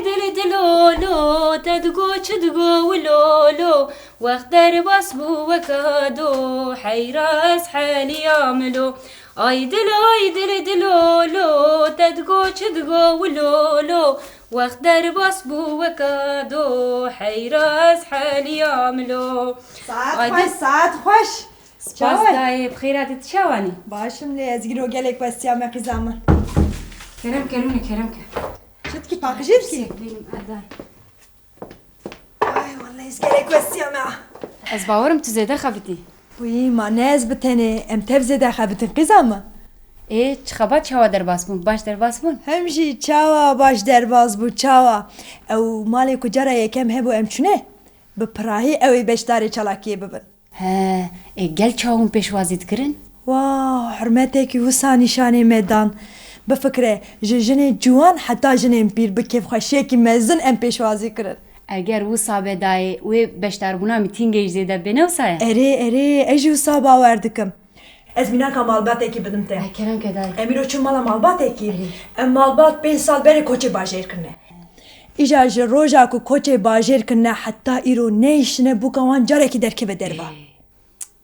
دل دلولو تدقو تدقو ولولو واختر بصبو وكادو حيراس حالي يعملو اي دل دلولو تدقو تدقو ولولو واختر بصبو وكادو حيراس حالي يعملو ساعت خوش سپاس دای بخیرات تشوانی باشم لی از گیرو گلک وستیا مقی زمان کرم که شد کی پاقجید کی؟ بینم ادای ay vallahi از گلک وستیا ما از باورم تو زیده خبیتی وی ما ناز بتنه ام تفزه خبتن قزامه ای چه خبر چاوا در باس بون باش در باس بون همشی چاوا باش در باز بود چاوا او مالی کجا را یکم هبو ام چونه به پراهی اوی بشتاری چلاکیه ببن ها ای گل چاوم پیشوازیت کرن واه حرمتك وسا نشاني ميدان بفكره جن جوان حتى جن بير بكيف خشيك مزن ام بيشوازي كرن اگر و صابه دای و بشتر بونا میتینگی زیده بنوسای اري اجي وصابا وردكم ازمينا كمالباتك بدم ته کرم که دای اميرو چون مالا مالباتك ام مالبات 5 سال بري کوچه باجير كرنه اجا روجا کو کوچه باجير كرنه حتى ايرو نيشنه بوكوان جاركي دركي بدربا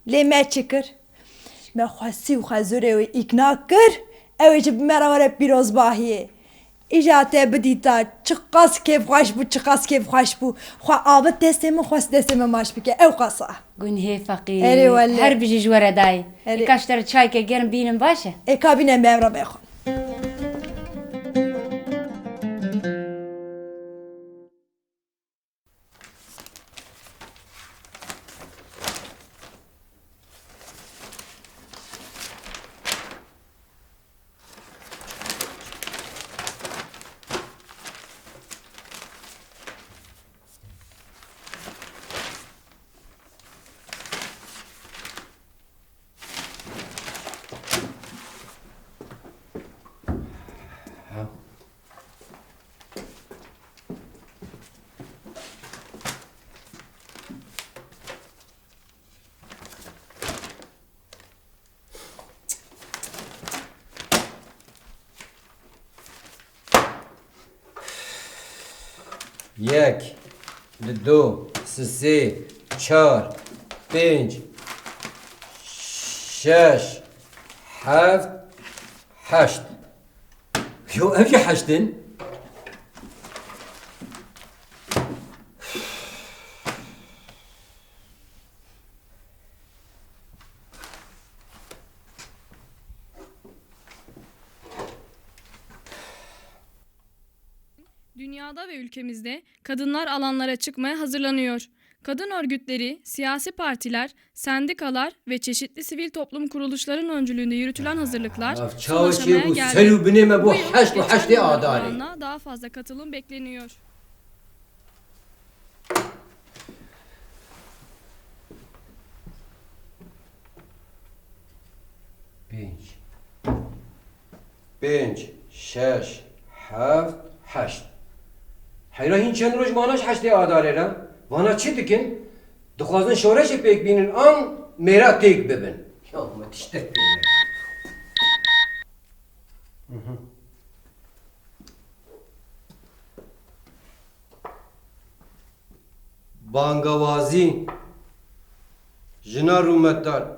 لي ما تشكر ما خواسي وخازوري وإقناع كر أو يجب مرة بيروز باهية إجاته بديتا چقاس كيف خوش بو چقاس كيف خوش بو خوا آبت دستم خواست دستم ماش بكه أو قصة گون هی فقیر اری والله. هر بیجی جوره دای اری. کاشتر چای که گرم بینم باشه كابينة مبرا بيخون یک دو سه چهار پنج شش هفت هشت یو اوی هشتن Dünyada ve ülkemizde kadınlar alanlara çıkmaya hazırlanıyor. Kadın örgütleri, siyasi partiler, sendikalar ve çeşitli sivil toplum kuruluşların öncülüğünde yürütülen hazırlıklar son aşamaya geldi. Bu yıl geçen yıllara oranla daha fazla katılım bekleniyor. پنج شش هفت هشت حیرا هین چند روز ماناش هشته آداره را وانا چی دکن دخوازن شورش پیک بینن آن میرا تیک ببین یا متشتک بینن بانگوازی جنا رومتدار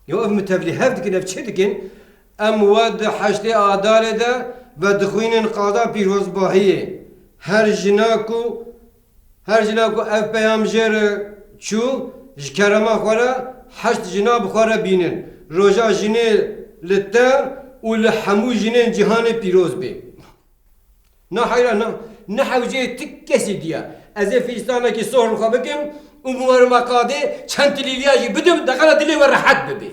یو اف متبلی هفت دکن اف چی دکن ام ود حشته آداره ده و دخوینن قادا پیروز باهیه هر جناکو اف پیامجر چو جکرما خورا حشت جنا بخورا بینن روژا جنه لتا و لحمو جنه جهان پیروز بی نه حیرا نه حوجه تک کسی دیا از فیستانه که سهر خواه بکم امور مقاده چند تلیلیاجی بدم دقیقا دلی و راحت ببی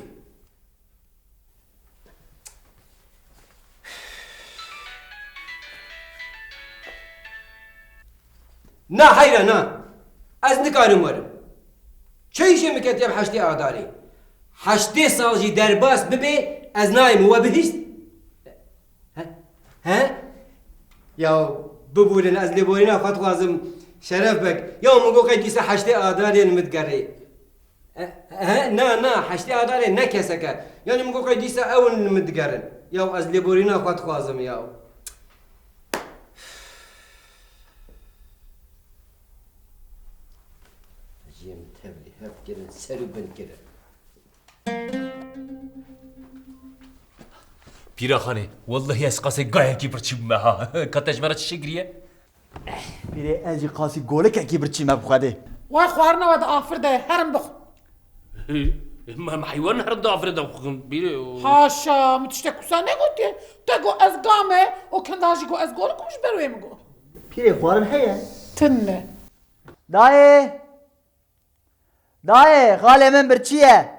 نه حیرا نه از نکارم ورم چه ایشه میکتیم حشتی آداری حشتی سال جی درباس ببی از نایم و بهیست ها یا ببولن از لبورینا خود خوازم شرف بک یا مگو قیدیسه حشتی آداری نمتگره نه حشتی آداری نکسه که. یعنی مگو قیدیسه اون نمتگرن یا از لبورینا خود خوازم یا girin, seri ben girin. پیراخانه والله از قاسه گاهی کی برچیم ها کاتش مرا چی گریه پیره انجی قاسی گوله که کی برچی مبخواده وای خوارنا ود آفر ده هرم بخ ما حیوان هر دافر دا بیره هاشا متشته کسا نگوتی تگو از گامه و کنداجی گو از گول کمش برویم گو پیره خوارن هیه تنه دایه خاله من برچیه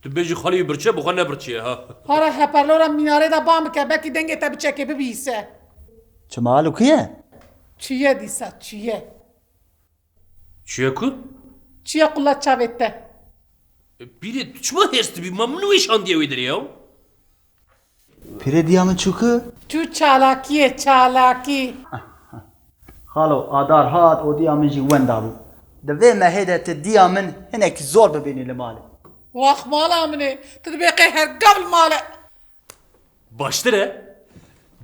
تو بیجی خالی برچه بخواه نبرچیه ها هارا هپرلورا میناره دا بام که بکی دنگه تا بچه که ببیسه چه مالو کیه؟ چیه دیسا چیه چیه کو؟ چیه قلت چاویته بیره چما هرست بی ممنوعش آن دیوی داری ها پیره دیامن چوکه؟ تو چالاکیه چالاکی خالو آدار هات و دیامن جی وندا بو دوی مهده ت دیامن هنک زور ببینی لماله واخ مالا منه تدبیقی هر قبل ماله باشتره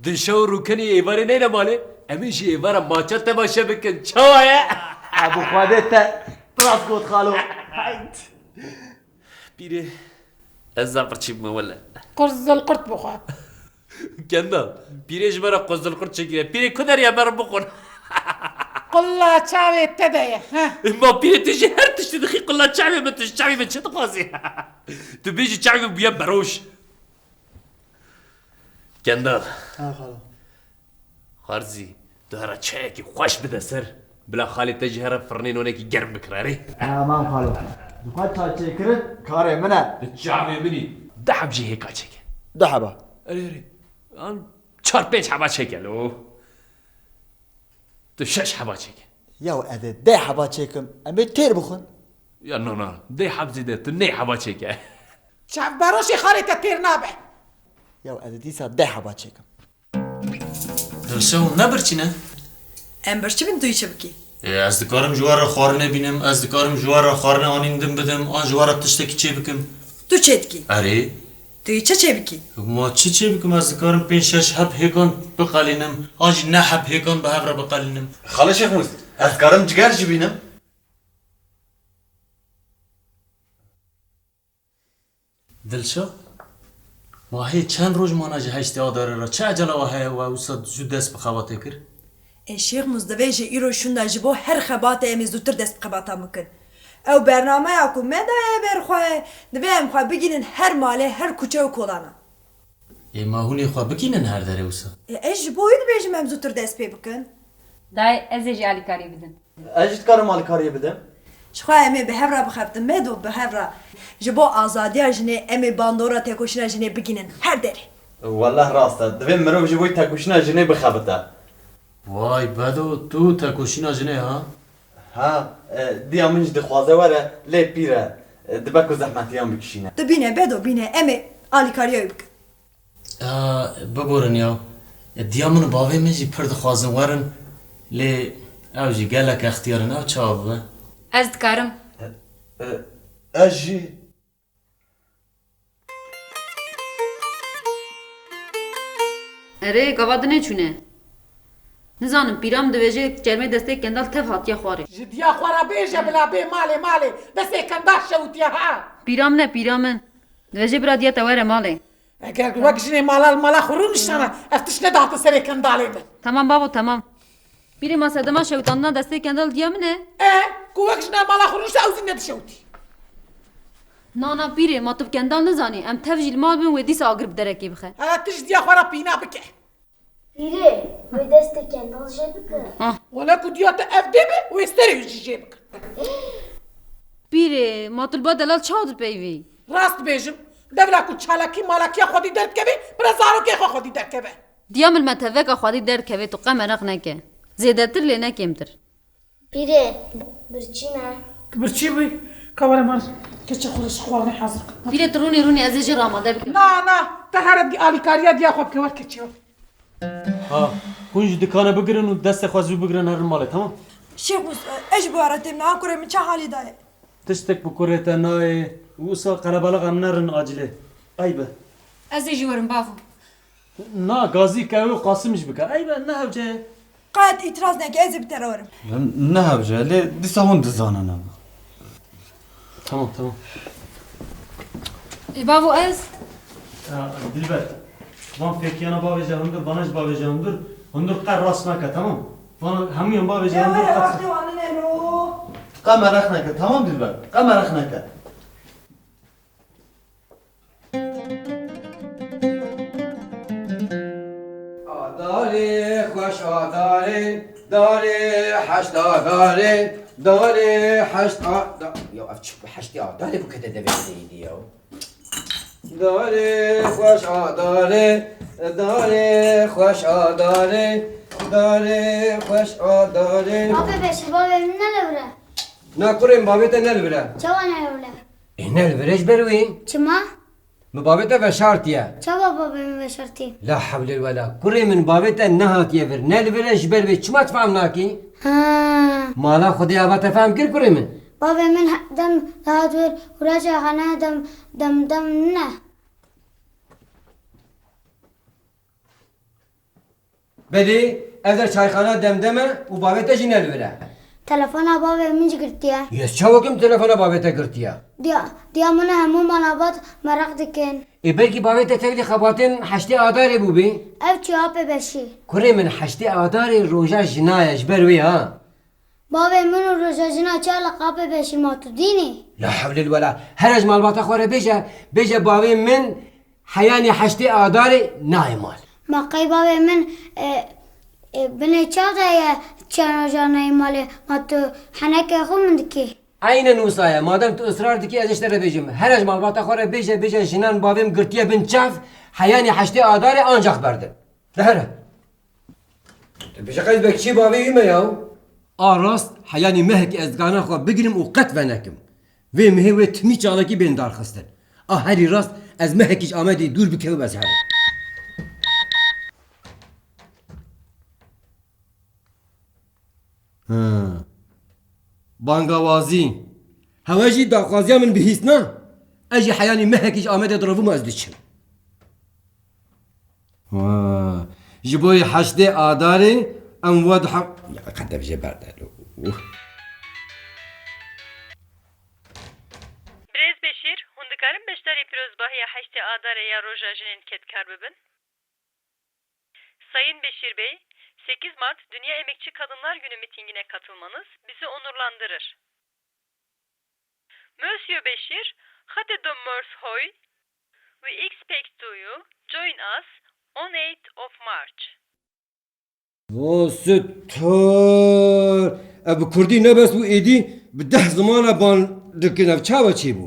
دنشا و روکنی ایواره نینا ماله امیشی ایواره ماچا تماشا بکن چاوه ابو خواده تا پراس گود خالو هایت بیره از برچیم مولا قرز القرط بخوا گندال بیره جمارا قزل قرد چگیره بیره کدر یا برم بخون قلا چاویته ده ها ما بیره تجی هر تشتی دخی قلا چعبی من تش چعبی من چه تقاضی تو بیجی چعبی بیا بروش گندال خارزی تو هر چه کی خوش بده سر بلا خالی تجی هر فرنین ونه کی گرم بکراری تمام خالو دخواه چا چکرد کاره منه چعبی منی ده حبجی هیکا چکه ده حبا اره آن 4-5 حبا چکلو تو 6 حبا چکه یو اده ده حبا چکم امی تیر بخون یا نه ده حبزی ده تو 9 حبا چکه شاف بروشي خارطة تير نابع یو اده دیسا ده حبا چکم درسو نبرچینه ام برچی بین توی چه بکی؟ از دکارم جوار خارنه بینم از دکارم جوار خارنه آنیندم بدم آن جوار تشتکی چه بکم تو چه دکی؟ اره توی چه بکی؟ ما چه بکم از دکارم 5-6 حب هیکان بقالینم آج نه حب هیکان به هفره بقالینم خاله شیخ موس از کارم جگر جی بینم دلشو ما هی چند روز مانا جه هشتی آداره را چه عجله و هی و اوسا جو دست بخواته کر شیخ مزدوی جه ایرو شونده جبو هر خباته امی زودتر دست بخباته مکن او برنامه اکو مدایه برخواه دوی ام خواه بگیرن هر ماله هر کوچه و کلانا ای ما هونی خواه بکینن هر داره اوسا اش جبوید بیجم ام زودتر دست پی بکن دای از جالی کاری بدن اجید کارم مال کاریه بدم شخواه امی به هفره بخبتم مدو به هفره جبو آزادی جنه امی باندورا تکوشنا جنه بگیرن هر داره والله راسته دوی مرو جبوی تکوشنا جنه بخبته وای بدو تو تکوشینا جنه ها ها دیامنج دخوازه وره لی پیره دبکو زحمتیان بکشینه دبینه بدو بینه امی آلی کاریوی بکن بگورن یا دیامن باوی میجی پرد خوازن ورن لی او جی گلک اختیارن او چاوه از دکارم اجی اره گواد نچونه نزانم پیرام دویجه جرمه دسته کندال تف هاتیا خواره جديا خوارا بيجا بلا بي مالي بس هيك انداش شوتيا ها پیرام نه پیرامن دویجه برا دیا تواره ماله اگر وقت جني مالا خورونش انا افتش ندعت سري كندالي به tamam babo tamam biri masadama şevtanına destek kendal diyamine وقت جني مالا خورونش اوزي ند شوتي nana biri matub kendal ne zani em tevjil mal bin ve dis agrib dereki bixe انا تجديا خوارا بينا بك Biri ve destekken alacaktık. ولا كديات اف دي بي ويستري جيبك biri matulba delal çağdır peyvi راست بيجم دبلا كو چالاكي مالاكي خودي درد كبي برزارو كي خودي درد كبي diyamil meteveka xwedî derkeve tu qemeraq neke zêdetir lê nekêmtir Biri birçine. برچي بي كوارا مال كيتش خورش خوارني حاضر biri turûnê rûnê ez ê jî ramade bikim نا تهرب دي الي كاريا دي اخو كوار كيتشو ها کنج دکانه بگیرن و دست خوازو بگیرن هر ماله تمام شیخ مز اش بو ارتم نه کوره من چه حالی داره تشتک بکره تا نای اوسا قربالغ هم نرن عاجله ایبه ez ê jî werim bavû نا گازی که و قاسمش بکر ایبه نه هوجه قاعد itiraz ne ki ez bir terörüm نه بجه لی دیسا هون دزانه Tamam tamam. بابو از Dilber. Van Fekyan'a bağlayacağımdır, bana bağlayacağımdır. Ondur kar rastnaka tamam. Bana hamiyon bağlayacağımdır. قام رخنك تمام دلبر قام رخنك آداره خوش آداره داره حشت آداره داره حشت آداره یا اف حشت آداره بو کده دوی دیدی یا داره خوش آداره داره خوش آداره داره خوش آداره Baba beşir baba emin ne levre? نکنیم بابت نلبره Çava ne levre? نلبرش بروی Çıma? مبابت و شرطیه Çava baba emin ve şartı. لا حول ولا كري من بابتا نهاتيه فر نلبرش بروي چما تفهم ناكي Ha. مالا خودي ابا تفهم كر كري من Baba emin dem daha dur. Uraca hana dem ne? بدي اذر çayxana demdeme و بابتا جي نلبره Telefona baba emin çıkırttı ya. يس çavukum telefona babeta girtiya Diya mına hemu manabat merak dikin. e belki babeta tekli xabatin haşti adare bu bi Ev çuha beşi. كري من haşti adare roja jinaya jberwi ha Baba emin rojajına çala kapı beşi matu dini. لا حول ولا هرج مال باتا خوره بيجا بابي من حياني حشتي adare نايمال Makay baba emin beni çağda ya çanojana imali matu haneke humundki. aynen usaya madem tu ısrar diki ezişlere bejim heraj mal bata khore beje jinan babim girtiye bin çaf hayani haşti adare ancak berdi lehre beje kayız bekçi babi yeme ya arast hayani mehek ezgana xo bigirim u qat venekim ve mehe tmi çalaki ben darxistin heri rast ez mehek iş amedi dur bikev bezher بانگوازی هواجی داخوازی من بهیس نه اجی حیانی مهکیش آمده درفو مزدیچم جبوی حشده آداره ام ود حق یا قد بجه بردالو Brez Beşir, hundikarın beştari pirozbahiya haşti adare ya rojajinin ketkar bibin. Sayın Beşir Bey, 8 Mart Dünya Emekçi Kadınlar Günü mitingine katılmanız bizi onurlandırır. Monsieur Beşir, hâte de mers hoy, we expect to you join us on 8th of March. ستار اب کردی نبس بو ایدی به 10 زمانه بان دکنف چاوه چی بو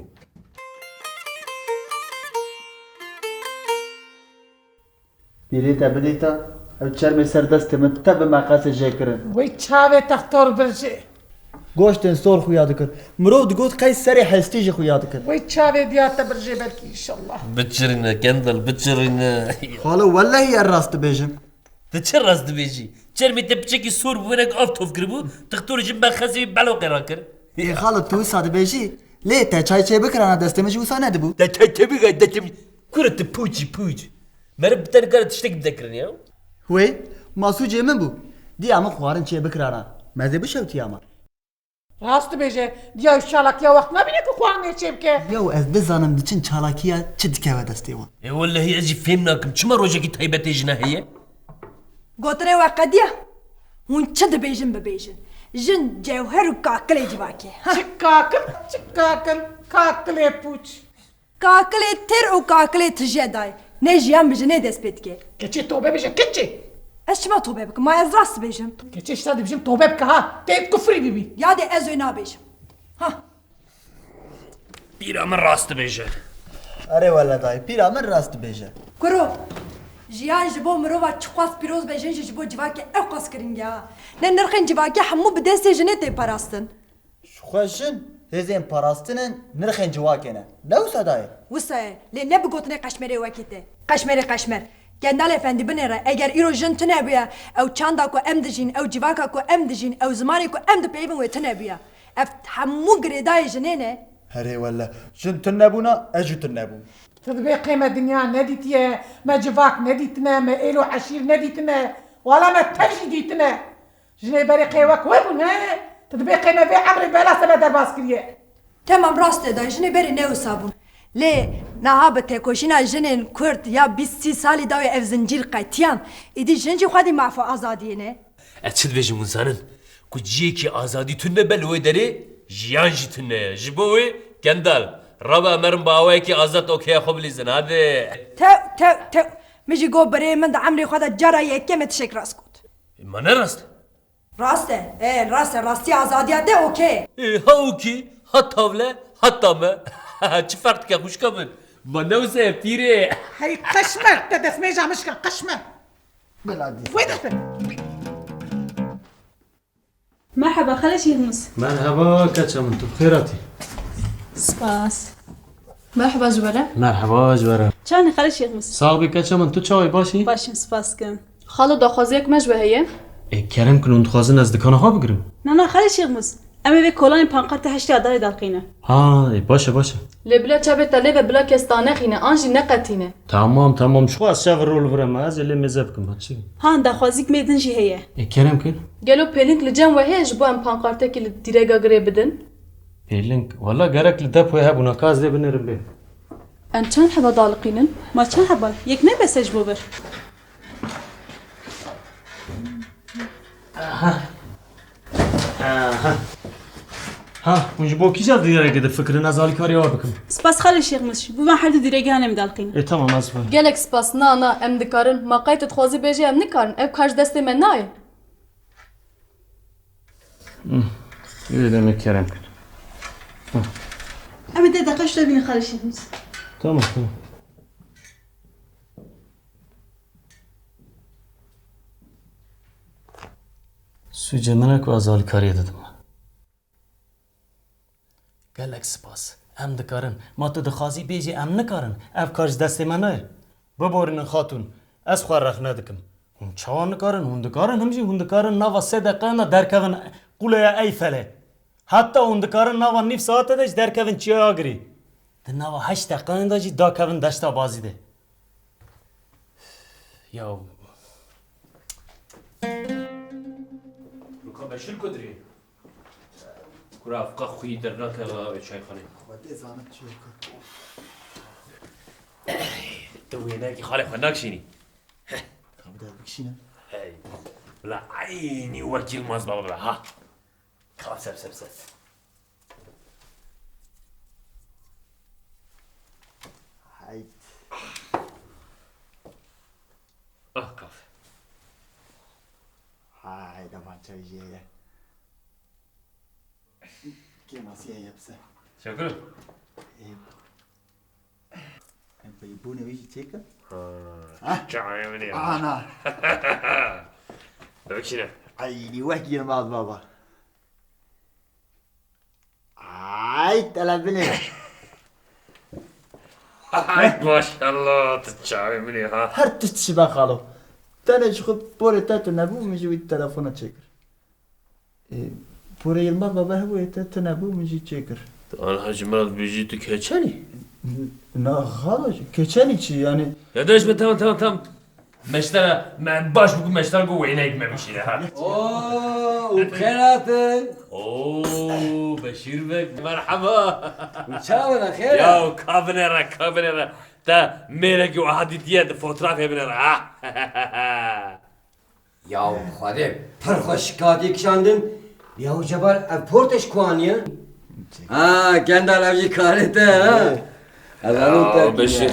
بيريتا بديتا او تشرمي سردست من تب مقاس جاكرن وی چاوه تختار برجه. گوشتن سور خويا دكر مرود قوت قيس سري حستيجي خويا دكر وی چاوه دیات برجه برکی انشالله. بتشرنا كندل بتشرنا خالو والله هي الراست بيجم تتشرز دبيجي تشرمي تبتشكي سور بوينك افتوف قربو تختور جنبا خزي بلو قراكر اي خالو تو ساد بيجي ليه تا چاي چي بكرانا دستمج وسانه دبو دا تبي قدتم كرة بوجي مرب بتنقر تشتك بذكرن يا وي ماسو جيمن بو دي اما خوارن چي بكرانا مزه بشوتي اما راست بیجه دیا شالک یا وقت نبینه که خواه نیچه بکه. يو از بزانم دچن چالاكيا چد كوا دستيوان اي والله هي اجي فهمناكم شما روجك طيبتي جناهيه گوتره وقدیه هون چه دبیجن ببیجن جن جوهر و کاکلی جواکی Çıkkakın, kakle puç. کاکلی تر و کاکلی تجه دای نه جیان بجه نه دست بید که Keçi tobe بیجه keçi. از چما تو ببک ما از راست بیجم Keçi işte bizim tobe bka ha. Teyit kufri bibi. یاد از اوی نابیجم ها بيرا من راست بيجا اره والله داي بيرا من راست بيجه کرو جیان جبو مروا چخواست پیروز بیجن جبو جواکی او قاس کرین یا نه نرخین جواکی همو بدست جنه تی پراستن خوشن هزين باراستنن نرخين جواكنا لو صداي وسه نه بگوتنه قشمری وکیته قشمر گندال افندی بنره اگر ایرو جن تنه بیا او چاندا کو ام دجین او جواکا کو ام دجین او زمانی کو ام د پیون و تنه بیا اف همو گریدای جنینه هري ولا شن تنبونا اجو تنبو تدبي قيمة دنيا نديتيه ما جواك نديتنا ما إلو عشير نديتنا ولا ما تفجي ديتنا جني بري قيوك وابونا تدبي قيمة في عمري بلا سبب درباس كريه Tamam rast da jine beri ne usabun. Le nahabete koşina jinin Kürt ya biz 30 sali davi ev zincir qaytiyan. İdi jinci xwadi mafu azadiyene. Çi dibêjim winzanin ku ciyekî azadî tune bel wê derê jiyan jî tune ye. Ji bo wê Kendal raba merin bawayekî azad okêya xwe bilîzin hadi. Tev. Miji go beri min de amri xwada cara yekemet şek rast kut. Ma ne rast? Raste. Rasti azadiya de okey. Ha okî ha tavle hatta me. Çi fark dike xuşka min. Ma ne wisa pîrê. هي قشمة تدس ميجا مشكا قشمة بلادي وين دخل مرحبا خلي شي يهمس. مرحبا كاتشم انتو بخيراتي. سباس. مرحبا جواره. مرحبا جوارا. چانی خلي شي يهمس. صاحبي كاتشم انتو چاوي باشي؟ باشین سپاس کن. خالو داخوازیک مجبه هیه؟ كرم كنون تخوازن از دكانه ها بگرم. نه خلي شي يهمس. اما به کلانی پانقرت هشتی ادای دلقینه. ها باشه. لبلا چابه تله و بلا کستانه خینه آنجی نقتینه. تمام شو از شاف رول برم از اللي مزبكم هاتشي. ها دخوازیک میدن جی هیه. كرم كن؟ گلو پلینک لجن و هیج با ام پانقرته که دیرگا گره بدن؟ بيلينك والله قالك لدب ويا ابو نكاز دي بنرم به. ان چند حبا دالقینن؟ ما چند حبا یک نه بسج بوبر. ها ونجيبو كيجا ديرا كده فكر نزالي كاري وابكم. سپاس خلي شي يهمس. بو من حد دیرگه هم دلقینه. تمام اسفه. گلک سپاس نه ام دکارن ما قایت تخوازی بیجی ام نکارن اف کارش دست من نای. يا دمك كرم كن. اما ده دقش بین خلي شي يهمس. تمام. سوجه منك وازال كاري ددم. قالك سپاس ام دکارن ما تو دخوازی بیجی ام نکارن اف کارش دست منه ببارین خاتون از خواه رخ ندکم هم چوان نکارن هم دکارن همجی هم دکارن نوا 3 دقیقه نه درکون قوله ایفله حتی هم دکارن نوا نیف ساعت داشت درکون چی آگری ده نوا 8 دقیقه داشتی دا کون داشتا بازی ده یا Ruka beşir kudri. Kurafka xuyi dernak ve çayxane. تو هناك خالق هناك شيني خبدا بكشينا هاي لا عيني ورجي الماس بابا ها خلاص سب هاي كاف هاي ده ما تجيه كيما سيا يبسه شكرا انت يبوني ويجي تيكا جاي مني انا بكشنا عيني وحكي مع بابا هاي تلعبني ما شاء الله تتشاوي مني ها هر تشبه خالو تاني شخو بوري تاتو نبو مجي التلفون تشكر بوري الماء بابا هو تاتو نبو مجي تشكر انا هجمرات بيجيتك هيتشاني نا خالص كيتشاني شي يعني يا داش تمام مشترى ما باش بقول مشترى قوة عينيك ما بشي لها اوه وبخيراتن اوه بشير بك مرحبا وشاونا خير يا كابنرا تا ميرك واحد دياد فوتوغراف بنرا يا خاله پرخوش شکاتی کشاندن یا جبال اپورتش کوانیه گندال اوجی کارته ها بشير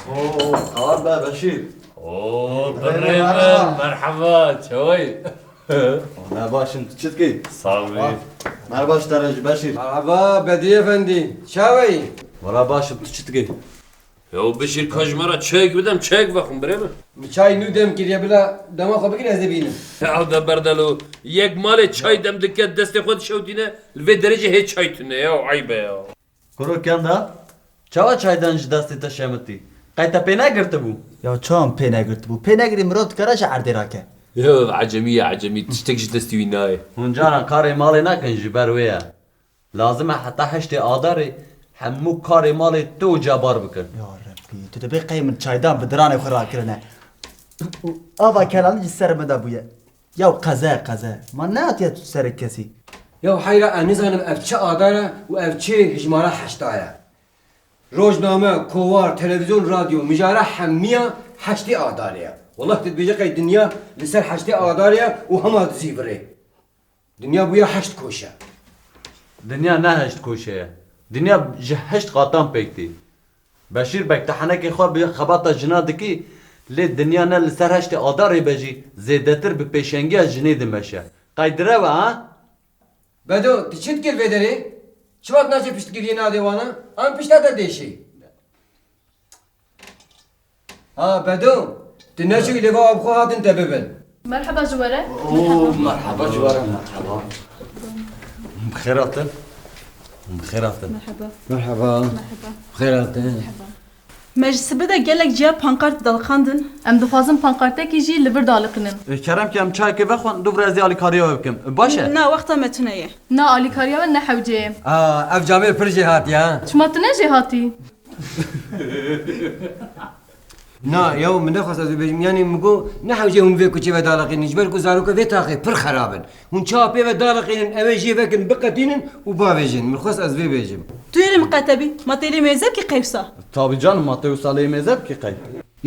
اوه خبر بقى بشير اوه بريمة مرحبا شوي انا باش انت تشتكي صافي مرحبا اشترج بشير مرحبا بدی افندی شاوی ولا باش انت تشتكي يا بشير كاجمرا تشيك بدم تشيك بخم بريمة چای نو دم کریه بلا دما خواب بگیر از بینم او دا بردلو یک مال چای دم دکه دست خود شودینه لوی درجه هیچ چای تونه یا عیبه یا کرو کنده چاوا چایدن دستی تشمتی قیتا پینا گرته بو يا چام پینا گرت بو پینا گری مراد کراش عردی راکه يا عجمي تشتكش دستي ويناي هونجانا کاری مالی نکن جبر ویا لازمه حتی هشت آداری همو کاری مالی تو جبار بکن يا ربي تو دبي قيم چایدان بدرانه خورا کرنه آوا کلانی سر مدا بویا یا قزا قزا ما نهاتیه تو سر کسی یا حیرا انزانم اف چه آداره و اف چه هجماره حشتایه روزنامه کوار تلویزیون رادیو مجاره حمیه حشتی آداریه والله تدبیجه قی دنیا لسر حشتی آداریه و همه زیبره دنیا بویا حشت کوشه دنیا نه هشت کوشه دنیا هشت قاطان پیکتی بشیر بکتحنه که خواه به خباتا جنا دکی لی دنیا نه لسر هشت آداری بجی زیدتر به پیشنگی از جنی دمشه قیدره و ها؟ بدو تی چیت گل بدری؟ چواد ناچه پشت گریه نادیوانا؟ آن پشت دا دیشی بدو تی ناچه گلی با آب خواه هاتن تببن مرحبا جواره. اوه مرحبا جواره مرحبا بخيراتن بخيراتن مرحبا خیراتن مجلس بده gelek ciya pankart dalxandın. Em dixwazin pankartekî jî li vir dalikinin. kerem ki em çay ke vexwan du biraz alî kariya bikim baş e Na wexta me tuneye. Na alîkariya min ne hewceyê. اف جامعه پر جهات یا Çima tu ne jê hatî? نه یو من نخواست از بگم یعنی مگو نه حوجه هم وی کوچه و دالقین نجبر کو زارو که وی تاخی پر خرابن هون چاپی و دالقین اوی جی وکن بقتینن و باویجن من خواست از وی بگم Tu yeri mukatabi. Materi mezep ki qeysa. tabi canım matı usalê mezheb ki qey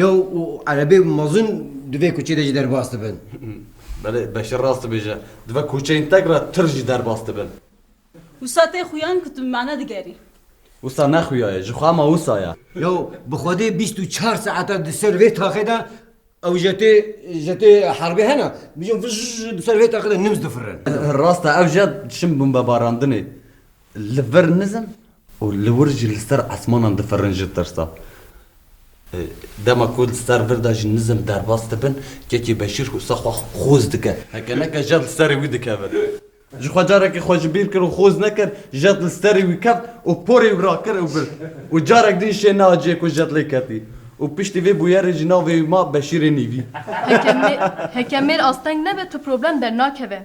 یو عربی مازن دوی کوچه ده در باست بن بله beşir rastı beje dve kuçeyin tekrar tır jî derbastı bin Usate xuyan kutu mana digeri. Usta ne xuya ji xwe ma wisa ya یو بخوادی 24 ساعت ده سر وی تاخی ده او جتی حربی هنا بجون فش ده سر وی تاخی ده نمز دفرن rasta ev jed şim bûn be barandinê li vir nizim û li wir jî li ser esmanan difirin ji tirsa dema ku li ser vir de jî nizim derbas dibin kekî beşîr wisa xwe xôz dike heke neke jed li serê wî dikevin ji xwe carekê xwe ji bîr kir û xôz nekir jed li serê wî keft û porê wî rakir û bir û carek din şê naciyê ku jed lê ketî û piştî vê bûyerê jî navê wî ma Beşîrê nîvî Hekemêr asteng nebe tu problem dernakeve.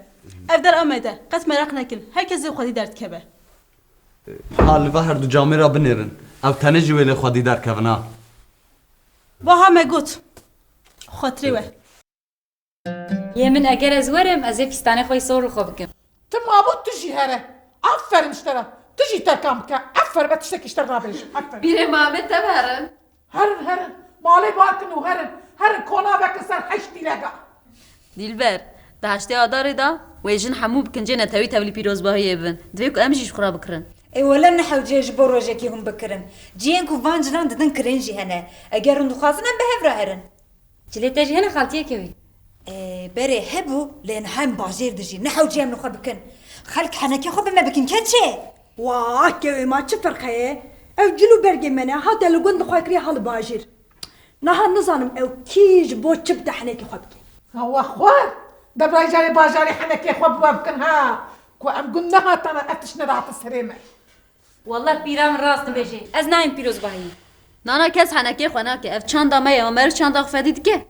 Ev der amede. Qet merak nekin. Herkes ê xwedî derdkeve. ha li ve her du camê ra binêrin ev tenê jî wê lê xwedî derkevin ha Baha me got. Xatirê we. Yemin eger ez werim ez ê pîstanê xwe sor xwe bikim. Ti mabut tujî here. Aferin iştera. Tujî tekam bike. Aferin be tiştek işler nabêjim. Aferin. Pîrê Mahmet te herin. Herin. Malê barkin û herin kona vekin ser heştî lega. Dilber, di heştê adarê da wê jin hemû bikincê netewî tevlî pîrozbahiyê bibin. Divê ku em jî ji xwe re bikirin. ولا نحوجه ji bo rojekê hûn bikirin. Ciyên ku van cinan didin kirin jî hene. Eger hûn dixwazin em bi hev re herin. Cilê te jî hene xaltiyekê wî. Berê hebû lê hem bajêr dijî. Nehewcê em li xwe bikin. Xelk henekê xwe bime bikin keçe. Wah kevê ma çi firqe ye? Ew cil û bergê me ne hate li gund xwe kiriye hal bajêr. Niha nizanim ew kî ji bo çi bide henekê xwe bike. Ewa xwe. Debrayê carê bajarê henekê xwe bibe bikin ha. Ku em gund nehatane ev tişne rahatı serê me. Wallah pîra min rast dibêje. Ez nayêm pîrozbahiyê. Nana kes henekê xwe nake. Ev çanda me ye ama mer çanda xwe fedî dike.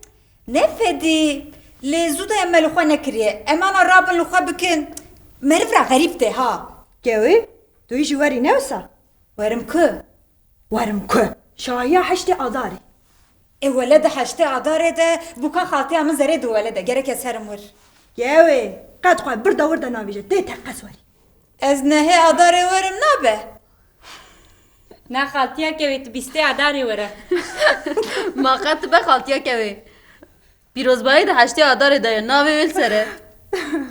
Ne fedî? Lê zû de em me li xwe nekiriye. Em ana rabin li xwe bikin. Meriv re xerîb te ha. Gewî? Tu yî ji werî ne wisa? Werim ku? Werim ku? Şahiya heştê adarê. Wele de heştê adarê de bûka xatiya min zerê di wele de. Gerek ez herim wir. Gewî? Qet xwe bir dewir de navêje. Tê teqes werî. Ez nehê adarê werim nabe. Ne xaltiyekê wê tu bîstê adarê were. Ma qet tu be xaltiyekê wê. Pîrozbahî di heştê adarê de ye. Navê wê li ser e.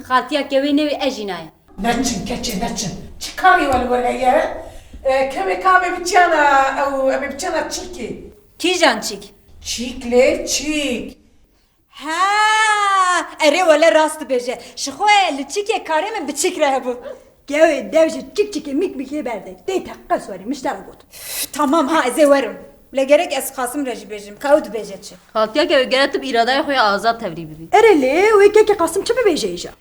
Xaltiyekê wê nêvê ez jî nayê. Neçin keçe neçin. Çıkarı weli wele ye. Kemê kavê biçana ew em biçana çîkê. Kîjan çîk? Çîk lê çîk. Ha, erê wele rast dibêje. Ji xwe li çîkê karê min bi çîk re hebû. Gewê dev ji çîk çîkê mîk mîkê berde. Tê teqes werî miştera got. Tamam ha ez ê werim. Lê gerek ez xasim re jî bêjim. Ka ew dibêje çi? Xaltiyekê wê gere tu bi îradeyê xwe ya azad tevlî bibî. Erê lê wê kekê qasim çi bibêje îja?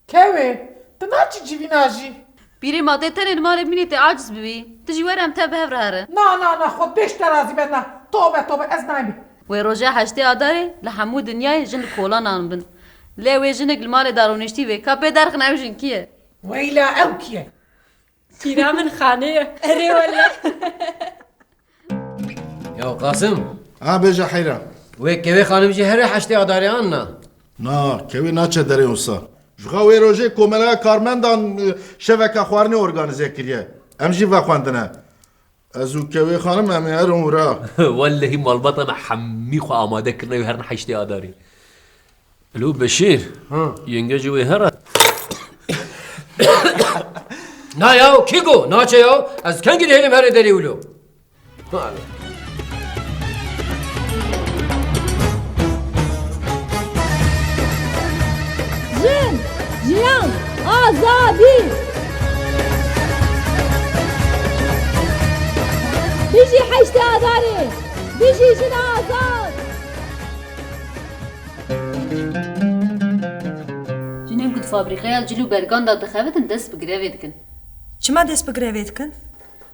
Kevê. Tu naçî civîna jî. Pîrê ma tê tenê li malê binî tê aciz bibî. Tu jî were em te bi hev re herin. Na xwe beş terazî be na. Tobe ez nayî. Wê roja heştê adarê li hemû dinyayê jin li kolanan bin. Lê wê jinik li malê daronîştî wê ka pê derxin ew jin kî ye? Weyla ew kî ye? Pîra min xanê ye. Erê wele. یا قاسم ها بێژە حەیرە وێ کەوێ خانم جی هەرێ حەشتی ئاداریان نا نا کوی ناچه داره اونسا جوخا وی روژه کوملا کارمندان شبکه خوارنی ارگانیزه کریه ام جی و خواندنه از او کوی خانم امی هر اون را والله مالبطة محمي خو آماده كرنا وهرنا حشتي آداري الو بشير ينجا جوي هرا نا ياو كيكو ناچه ياو از كنگي دهلم هر داري ولو Jin, Jiyan, azadi. Biji haşte adari. Biji jin azad. جنين كنت فابريقيا جلو برغان دا دخوتن دست بگريوه دكن Çima dest bigrevetkin?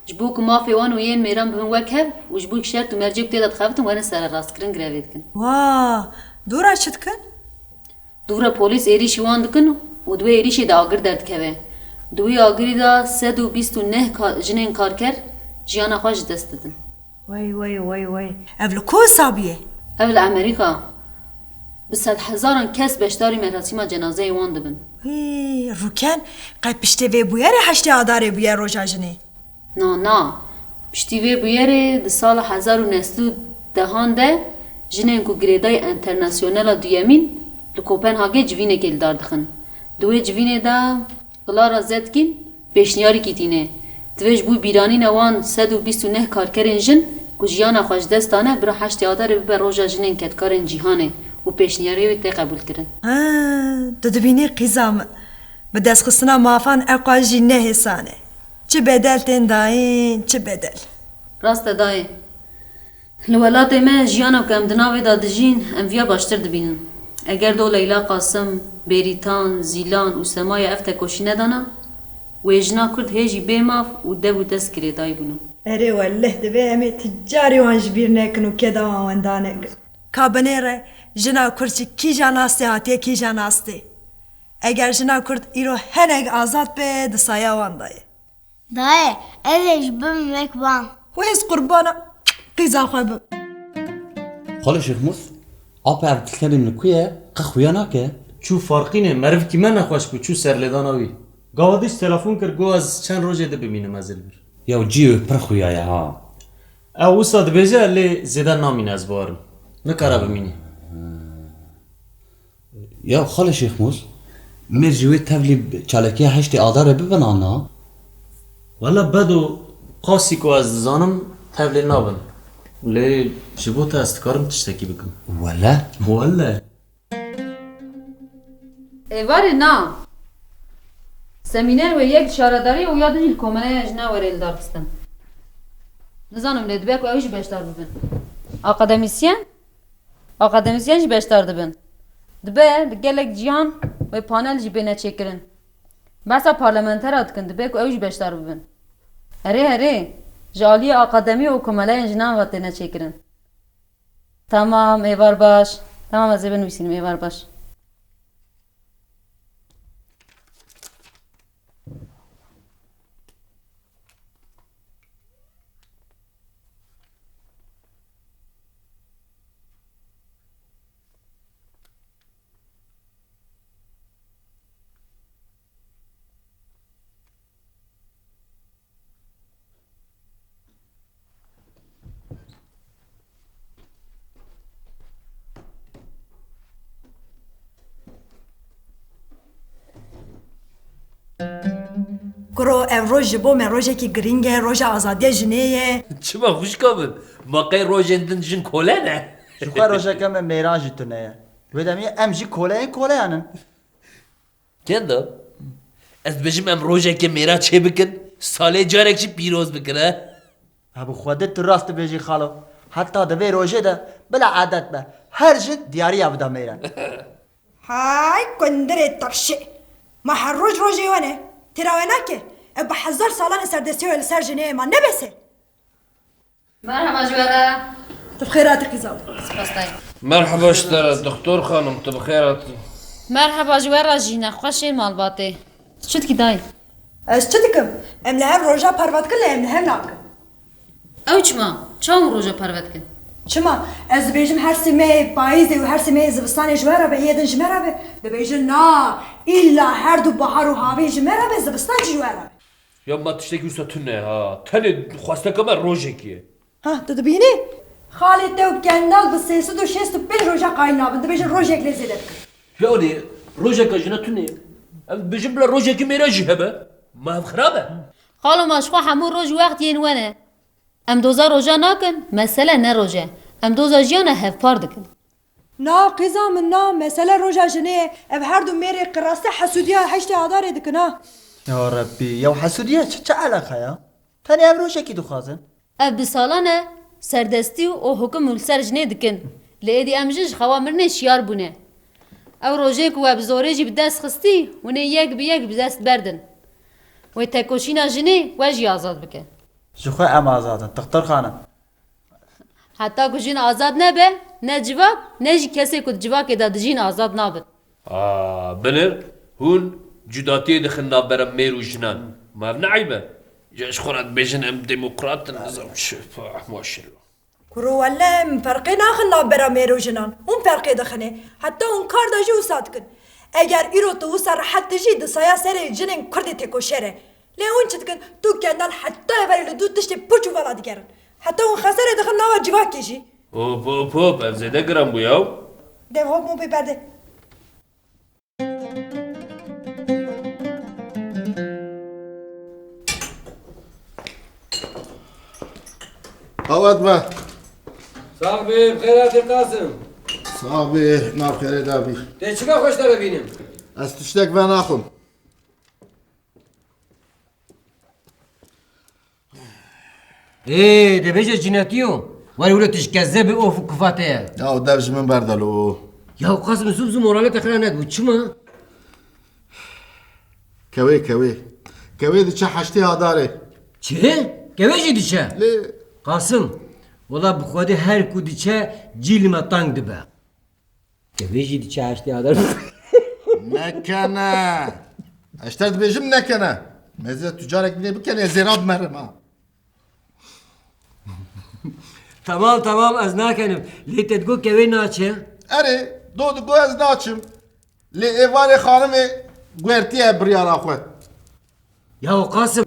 جبوك ما في وان وين ميران بهم وكهب وجبوك شرط ومرجي بتيدا دخوتن وانا سر راست كرن گريوه دكن Vaa, dura çıtkın? دورا بوليس ايريشي وان دكن ودوي ايريشي دا آگر درد كوه دوي آگری دا 129 جنين كاركر جيانا خواج دست ددن Vay. Evli ko sabiye? اول امريكا بسد هزاران کس بشتاری مراسم جنازه وان دبن Ruken, qay pişte ve bu yere haşte adare bu yer rojajini. نا پشتی وی بویره د سال 1910 ده جنین کو گریدای انترناسیونال دویمین ل کوپنهاگ جوینه گل داردخن دوی جوینه دا کلارا زدکین پیشنیاری کیتینه دویج بو بیرانی نوان 129 کارکرین جن گوجیانا خوش دستانه برا هشت آدار به روژا جنین کتکارن جیهانه و پیشنیاری وی تی قبول کرن دبینی قیزام به دست خستنا مافان اقاجی نه حسانه چه بدل تنداین چه بدل راست دای لولات ما جیانا کم دناوی دادجین ام ویا باشتر دبینن اگر دو لیلا قاسم بریتان زیلان و سمای افته کوشی ندانا و اجنا کرد هیجی بیماف و دو دست کری دای بونو اره والله دبی امی تجاری وانج بیر نکنو که دوان وندانه کابنیره جنا کرد کی جاناسته هاتیه کی جاناسته اگر جنا کرد ایرو هنگ آزاد به دسایا واندایه دای ازش بم مکبان ویز قربانا قیزا خواب خاله شیخ موس آپ ارتکلیم نکویه قخویا نکه چو فرقینه مرف کی من نخواش بو چو سرلدان آوی گاودیش تلفون کرد گو از چند روزه ده ببینم از البر یا جیو پر خویایه ها او استاد بیجه لی زیده نامین از بارم نکاره ببینی یا خاله شیخ موس مرجوی تبلی چالکی هشتی آداره ببن آنا والا بدو قاسی کو از زانم تبلی نابن لی جبوت استکارم تشتکی بکن والا ایواری نا سمینر و یک شارداری و یادن جیل کومنه اجنا وریل دارستن نزانم لید بیاک و اوش بیشتر ببین اکادمیسین جی بیشتر دبین دبه دگلک جیان و پانل جی بینه چکرن بسا پارلمنتر اتکن دبه که اوش بیشتر ببین هره جالی اکادمی و کومنه اجنا وقتینه چکرن تمام ایوار باش تمام از بنویسیم ایوار باش کرو امروز جبو من روزه کی گرینگه روزه آزادی جنیه چما خوش کابن باقی روژندن جن کوله نه شوخه روژه کم میران جتونه و دمی ام جی کوله انن کنده از بجم ام روژه که میرا چه بکن ساله جارک چی پیروز بکنه ابو خودت تو راست بیجی خالو حتی دوی روژه ده بلا عادت به هر جد دیاری ابدا میرن های کندره ترشه ما هر روزه ونه تراوه که اب 1000 سالان سردستی و سر جنیه ما نبسه مرحبا جواره بخيرات قزاوي سپاس مرحبا اشترى دكتور خانم بخيرات مرحبا جواره جینا خوشی مالباته شد کی دای از چه دکم ام لهم روژا پرواد کن لهم لهم ناکن او چما چاون روژا پرواد کن Çima ez dibêjim her simê payîzê û her simê zivistanê ji me re be yêdin ji me re be dibêjin na îlla her du bahar û havê ji me re be zivistan jî ji we re be. Ya ma tiştekî wisa tune ha. Tenê xwasteka me rojekî ye. Ha tu dibînî? Xalê te û kendal bi 365 roja qayîl nabin dibêjin rojek lê zêde bikin. Yani rojeka jina tune ye. Ev bijim bila rojekî mêre jî hebe. Ma ev xirab e. Xalo ma şxwa hemû roj wext yên we ne. Em doza roja nakin, mesele ne roje. Em doza jiyana hevpar dikin. Na qîza min na mesele roja jinê ev her du mêrê qirastî hesûdiya heştê adarê dikin ha. Ya Rabbi ya حسودیه چه علاقه ya? Tani ev roşeki duxwazin. Ev bi salan e serdestî û hukum û ser jinê dikin. Lê êdî em jî ji xewa mirinê şiyar bûne. Ew rojê ku we bi zorê jî bi dest xistî hûn ê yek bi yek bi dest berdin. Wê tekoşîna jinê we jî azad bike. Ji xwe em azadin. Tıktır xanım. Heta ku jîn azad nebe, ne civak, ne jî kesê ku civakê de dijîn azad nabin. Binir hûn cudatiyê dixin navbera mêr û jinan. Ma ev neaybe. Ya ji xwe re dibêjin em demokratin nizam maşallah. Kuru welle em ferqê naxin navbera mêr û jinan. Hûn ferqê dixine. Heta hûn kar da jî wisa dikin. Eger îro tu wisa rehet dijî di saya serê jinên Kurdê têkoşer e. Lê hûn çi dikin tu kendal heta everê li du tiştê puç û vala digerin. Heta hûn xeserê dixin nava civakê jî. Hop ev zêde giran bû yaw. Dev hop mû pê perde. Havat be. Sağ bey, xeyratê Kasım. Sağ be, nav xêrê da bî. Tê çika xweş te bibînim? Ez tiştek ve naxim. Dibêje cinetiyo. Were wile tişkezze bi of û kufate ye. Ya dev ji min berdelo. Ya Kasım zû zû moralê te xira nedbû. Çima? Kevê. Kevê diçe heştê adarê. Çi? Kevê jî diçe? Lê Kasım, valla bi xwedê her ku diçe cîlî me tang dibe. Kevê jî diçe heştê adar. nekene. Eşter dibêjim nekene. Meze tücarek bile bikene zêra bimerim ha. Tamam ez nakenim. Lê te digot kevê naçe? Erê, do digo ez naçim. Lê êvarê xanimê guertiye biryara xwe. Ya Kasım,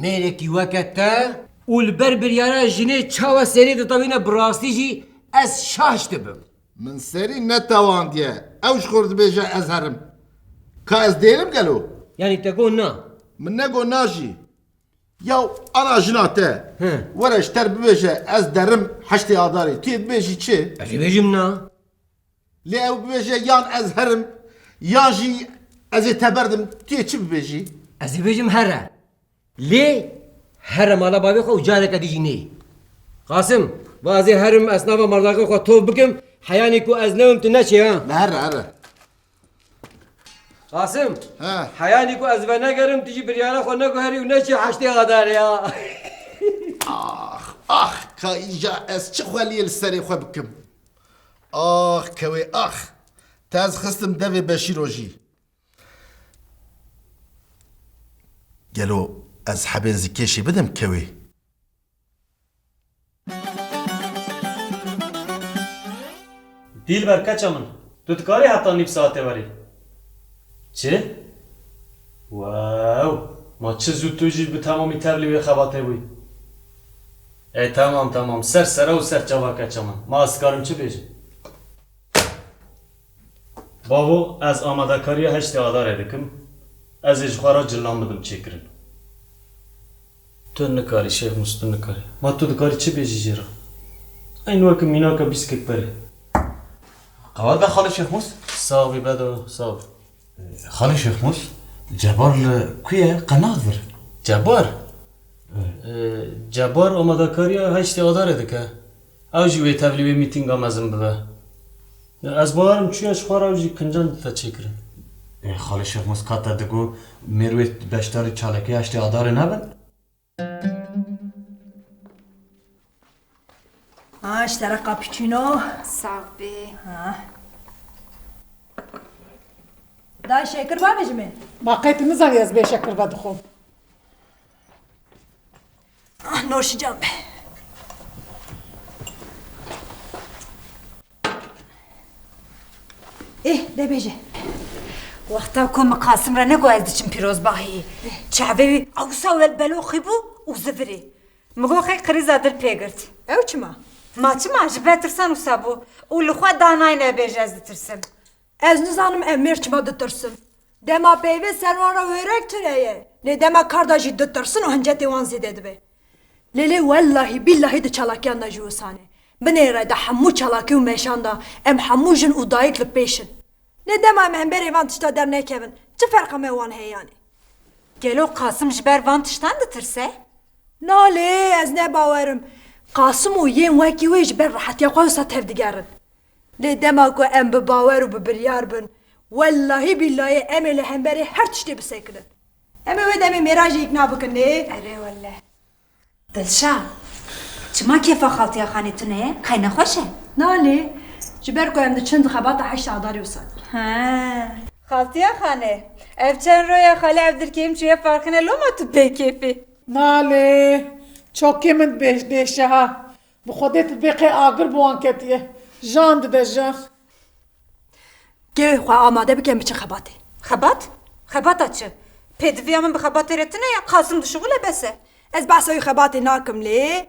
mêrekî weke te û li ber biryara jinê çawa serê ditavîne bi rastî jî ez şaş dibim. Min serî netewandiye. Ew ji xwe dibêje ez herim. Ka ez dêrim gelo? Yani te got na? Min nego na jî. Ya ana jina te. Were ji ter bibêje ez derim heştê adarê. Tu yê bibêjî çi? Ez ê bêjim na. Lê ew bibêje yan ez herim yan jî ez ê teberdim. Tu yê çi bibêjî? Ez ê bêjim here. Lê here mala bavê xwe û careke dijî nê. Kasım, bazê herim esnafa mardaka xwe tov bikim heyanê ku ez newim tu neçê ha. Here. Kasım, Ha. heyanê ku ez ve negerim tu jî biryara xwe neguherî û neçî heştê adar ya. Ka îja ez çi xweliyê li serê xwe bikim. Kevê te ez xistim devê beşîro jî. Gelo ez hebên zîkêşî bidim kevê. Dilber kaça min? Tu dikarî heta nîv saetê werî? Çi? Wow! Ma çi zû tu jî bi temamî tevlî wê xebatê bûyî. Tamam. Ser sera û ser çava kaça min. Ma ez dikarim çi bêjim? Bavo, ez amadekariya heştê adarê dikim. Ez ê ji xwe re cilan bidim çêkirin. Tu nikarî Şêx Mus, tu nikarî. Ma tu dikarî çi bêjî jê re? Eyn wekî mînaka bîskek berê. Qavat be xalê Şêx Mus? Sağ wî bedo, sağ ol. Xalê Şêx Mus, Cebar li ku ye qenat vir. Cebar? Cebar amadekariya heştê adarê dike. Ew jî wê tevlî wê mîtînga mezin bibe. Ez bawarim çûye ji xwe re ew jî kincan dite çêkirin. Xalê Şêx Mus ka te digo mêr wê beşdarî çalekê heştê adarê nebin? Ha işte re cappuccino. Sağ be. Ha. Da şeker var mı mi? باقیت نزانی از به شکر و دخوم. Noşacağım be. ده بيجي وقتا كم قاسم را نگو از دچم پیروز باهی چعبی اوسا ول بلو خیبو و زفری مگو خی قریز دل پیگرت او چما ما چما جبه ترسان وسا بو و لخوا دانای نبیج از ترسم از نزانم امیر چما دترسم دما پیوه سروان را ویرک تریه لی دما کارداجی دترسن و هنجتی وان زیده دبه لیلی والله بالله ده چالاکیان دا جوسانه بنیره ده حمو چالاکی و میشان دا ام حمو جن و دایک لپیشن لی دما ام بری وان تشتا در نکبن چه فرقه می وان هیانی گلو قاسم جبر وان تشتان دترسه؟ نالی از نباورم قاسم و ین وکی ویج بر راحت یا قوسا تفدگرن لی دما کو ام بباور و ببریار بن والله بالله ام لهم بری هر تشتی بسیکرن ام ودمی میراجی اقنا بکن نه اره والله دلشا چما کیفا خالتیا خانی تونه قینا خوشه نالی جبر کو ام ده چند خبات حشت عداری وساد ها خالتیا خانه اف چند رویا خاله عبدالکریم چویا فرقنه لو ما تو بی کیفی ناله چوکی من بیشه ها بخودت بقی آگر بوان کتیه جان ده جان گوی خواه آماده بکن بچه خباتی خبات؟ خبات چه؟ پیدویا من بخبات رتنه یا قاسم دو شغله بسه از بحثوی خباتی ناکم لی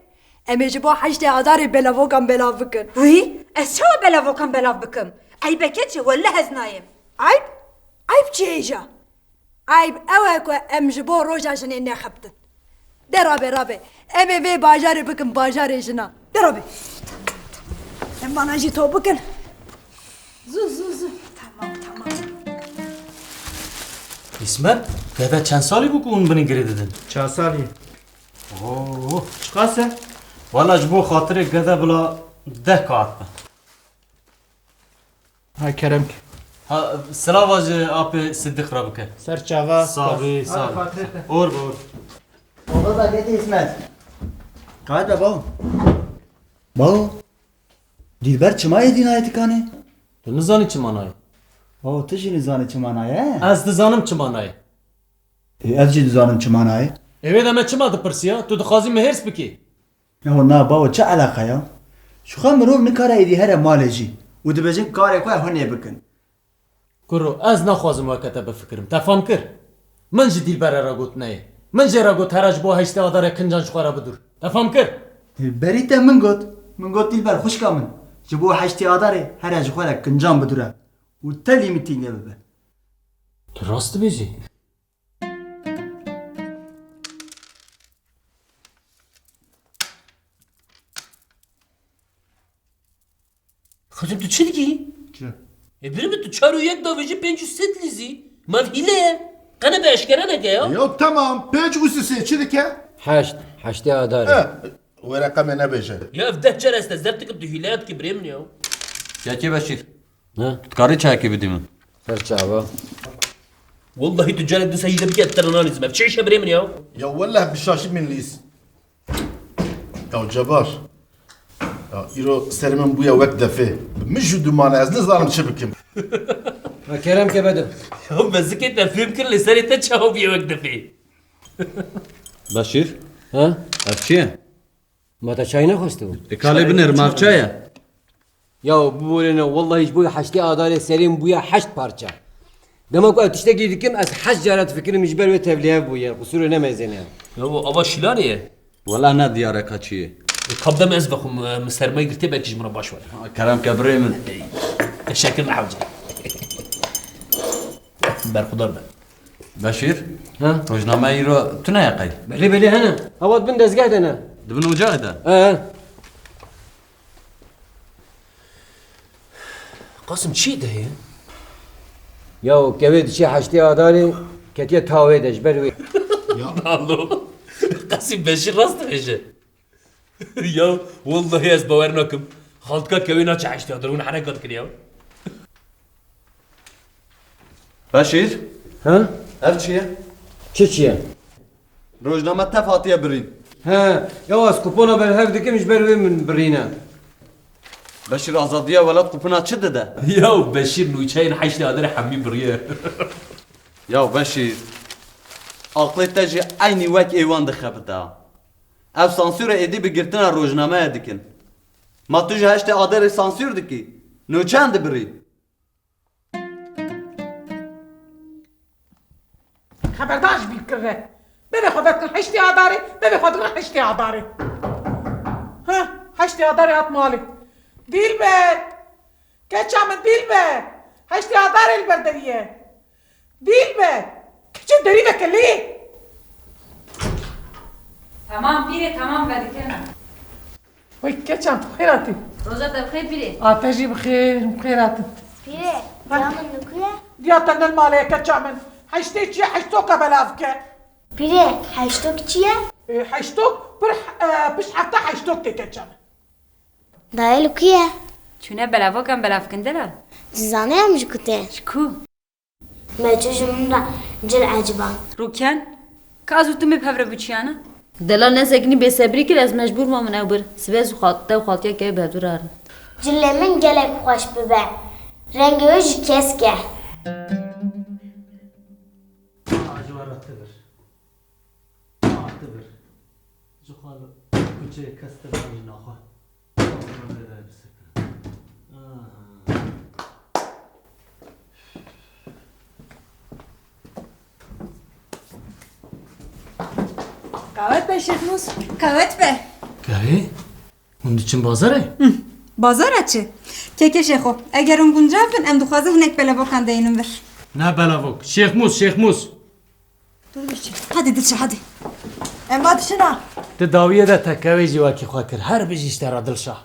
امی جبا حشت عداری بلاوکم بلاو بکن وی؟ از چه بلاوکم بلاو بکم؟ عیبه که چه؟ وله هزنایم عیب؟ عیب چی ایجا؟ عیب اوه که ام جبا روژا جنه نخبتن درابه رابه امی وی باجاری بکن باجاری جنا درابه ام بانا جی تو بکن زو İsmet, dede çend sali bu kun beni geri dedin? چند سالی؟ اوه چقاسه؟ والا جبو خاطر گده بلا 10 کات به های کرم که ها سلام واجه آپ صدیق را بکه سر چاوا صافی اور بور بابا با گیت اسمت قاعد بابا بابا دیلبر چما یدین آیتی کانه؟ تو نزانی چه مانای؟ بابا تو چی نزانی چه مانایه؟ از دزانم چه مانای؟ از چی دزانم چه مانایه؟ Evet ama çima da persiya, tu da xazı mehers biki. Ya na baba çe alaka ya? Şu xam مرو nikara edi her maleci. U dibecek kare koy hone bikin. Kuru az naxwazim vakata befikrim. Tefam kir. Min ji dilbera ra got neye. Min ji ra got heraj bo heşte adara kincan şxara bidur. Tefam kir. Berite min got dilber xoş kamin. Ji bo heşte adara heraj xwara kincan bidura. U te limitine bebe. Tu rast bêjî. خودم تو چی دیگی؟ چه؟ بریم تو 4 و 1 داویجی 5 و 3 لیزی من هیله قنه به اشکره نگه یا؟ Ya tamam, pek usisi çidike. حشتی آداری و رقم نبیشه. یا افده چرا است زرت که تو هیلهات که بریم نیا؟ Çeki Beşir. Tkari çeki bidimin. فرچاوا والله تجار دو سهيله بك الترنانيزم بتشيش بريمن يا Ya والله بشاشی من لیس. Ya Cebar. Ya İro serimin buya vek defe. Mişu dumanı az ne zalim çebikim. کرم که بده يا مزكت الفيلم كل سنه تشاو بيوقف فيه Beşir. ها Ev çiye? ما تا چای نخواسته بود Dikali binir mavçaya. یا بورینه والله هیچ بوی حشتی آداری سریم بویا 8 parça demek o ateşte girdikim az haş carat fikrim icber ve tevliye bu yer kusuru nemezene يا ابا شيلاني Valla ne diyara kaçıyı. قبل ما ازبخ مسترمي قلت لك جمره باشوي Kerem kebrimin. تشكل محوجه بار خضار بقى Beşir. Ha? Rojname İro tu ne yakay? beli beli hana havad bin dezgah dene Dibin ocağı da. قاسم شي ده هي ya keved şi haşti adari ketiye taved ejber ve الله قاسم بشير راست ايش يا والله يا زبورناكم خالتك كوينا عشت يقدرون حركات كده Beşir. ha Ev çiye? çiçiye Rojname tef hatiye birin. ha ya az kupona bel hev dikim ejber ve min birina Beşir azadiye velat kupuna çı dede? يا بشير نويتشاين حشتي هذا حمي بريه Ya Beşir. Aklı teci aynı vek eyvan dixebita. Ev sansüre edi bigirtina rojname dikin. Ma tu ji heşte adere sansür diki. Nöçen de biri. برداش بيكره ببي خدتكن حشتي عداري ببي خدتكن حشتي عداري ها حشتي عداري هات مالي ديلبر كيتش عمل ديلبر حشتي عداري البردرية ديلبر كيتش دريبك ليه تمام بيري تمام بعد كده وي كيتش عم بخيراتي روزا بخير بيري تجي بخير بخيراتي بيري دامن نكوية دياتن المالية كيتش عمل حشتي چية حشتوكا بلافكه بيري حشتوك چية؟ حشتوك بش حتى حشتوك كيتش عمل دايلو كيه؟ چونه بلافو کم بلاف کندلا جزانه هم جكوتين شكو ما تجمع جل عجبان روكان کازو تو مبهور بچیانا دلال نسکنی به صبری که از مجبور ما من اوبر سویز خاطه و خاطیه که بهدور آره جل من گلک خوش ببر رنگ وش کسکه اعتبر زخال كوچه كسته باني ناخه قاوت به شیخموس Kavet be. كاهي من دچن بازاره Bazara çi? Keke şeho. Eğer on gundrabın em duxwaze hinek belabokan deyinin ver. نه بلاوك شيخ موس Hadi diçe hadi. ام باتشنا تداويه ده تكاوي جواكي خاكر هر بيجي اشترى دلشا